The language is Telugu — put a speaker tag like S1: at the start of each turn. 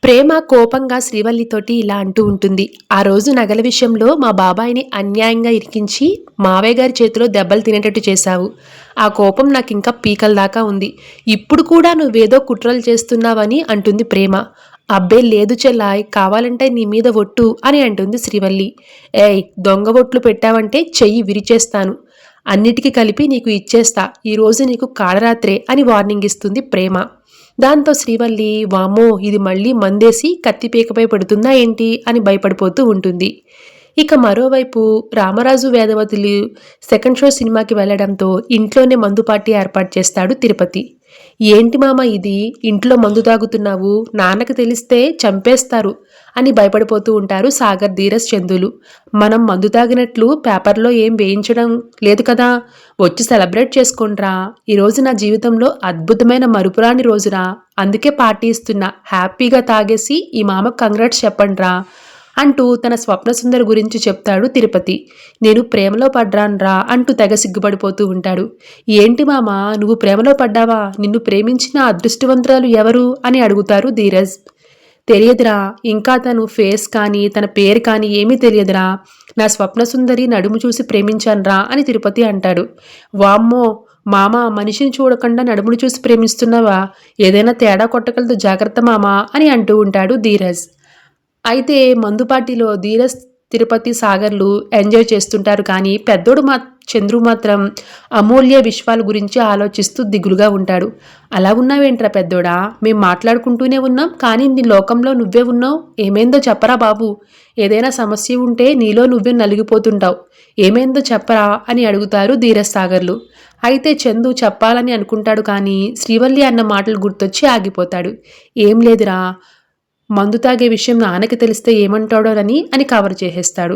S1: ప్రేమ కోపంగా శ్రీవల్లితోటి ఇలా అంటూ ఉంటుంది. ఆ రోజు నగల విషయంలో మా బాబాయిని అన్యాయంగా ఇరికించి మావయ్య గారి చేతిలో దెబ్బలు తినేటట్టు చేశావు. ఆ కోపం నాకింకా పీకల దాకా ఉంది. ఇప్పుడు కూడా నువ్వేదో కుట్రలు చేస్తున్నావని అంటుంది ప్రేమ. అబ్బే లేదు చెల్లాయ్, కావాలంటే నీ మీద ఒట్టు అని అంటుంది శ్రీవల్లి. ఏయ్, దొంగ ఒట్లు పెట్టావంటే చెయ్యి విరిచేస్తాను. అన్నిటికీ కలిపి నీకు ఇచ్చేస్తా. ఈరోజు నీకు కాళరాత్రే అని వార్నింగ్ ఇస్తుంది ప్రేమ. దాంతో శ్రీవల్లి వామ్మో, ఇది మళ్ళీ మందేసి కత్తిపీకపై పడుతుందా ఏంటి అని భయపడిపోతూ ఉంటుంది. ఇక మరోవైపు రామరాజు వేదవతులు సెకండ్ షో సినిమాకి వెళ్లడంతో ఇంట్లోనే మందు పార్టీ ఏర్పాటు చేస్తాడు తిరుపతి. ఏంటి మామ ఇది, ఇంట్లో మందు తాగుతున్నావు, నాన్నకు తెలిస్తే చంపేస్తారు అని భయపడిపోతూ ఉంటారు సాగర్, ధీరజ్, చందులు. మనం మందు తాగినట్లు పేపర్లో ఏం వేయించడం లేదు కదా, వచ్చి సెలబ్రేట్ చేసుకుంట్రా. ఈరోజు నా జీవితంలో అద్భుతమైన మరుపురాని రోజురా, అందుకే పార్టీ ఇస్తున్నా, హ్యాపీగా తాగేసి ఈ మామకు కంగ్రాట్స్ చెప్పండ్రా అంటూ తన స్వప్న సుందరి గురించి చెప్తాడు తిరుపతి. నేను ప్రేమలో పడ్డాన్రా అంటూ తెగ సిగ్గుపడిపోతూ ఉంటాడు. ఏంటి మామ, నువ్వు ప్రేమలో పడ్డావా, నిన్ను ప్రేమించిన అదృష్టవంతురాలు ఎవరు అని అడుగుతారు ధీరజ్. తెలియదురా, ఇంకా తను ఫేస్ కానీ తన పేరు కానీ ఏమీ తెలియదురా, నా స్వప్న సుందరి నడుము చూసి ప్రేమించాన్రా అని తిరుపతి అంటాడు. వామ్మో మామ, మనిషిని చూడకుండా నడుమును చూసి ప్రేమిస్తున్నావా, ఏదైనా తేడా కొట్టగలదు, జాగ్రత్త మామ అని అంటూ ఉంటాడు ధీరజ్. అయితే మందు పార్టీలో ధీరజ్, తిరుపతి, సాగర్లు ఎంజాయ్ చేస్తుంటారు. కానీ పెద్దోడు చంద్రు మాత్రం అమూల్య విశ్వాల గురించి ఆలోచిస్తూ దిగులుగా ఉంటాడు. అలా ఉన్నావేంట్రా పెద్దోడా, మేం మాట్లాడుకుంటూనే ఉన్నాం, కానీ నీ లోకంలో నువ్వే ఉన్నావు, ఏమైందో చెప్పరా బాబు, ఏదైనా సమస్య ఉంటే నీలో నువ్వే నలిగిపోతుంటావు, ఏమైందో చెప్పరా అని అడుగుతారు ధీరజ్, సాగర్లు. అయితే చందు చెప్పాలని అనుకుంటాడు, కానీ శ్రీవల్లి అన్న మాటలు గుర్తొచ్చి ఆగిపోతాడు. ఏం లేదురా, మందు తాగే విషయం నాన్నకి తెలిస్తే ఏమంటాడోనని కవర్ చేసేస్తాడు.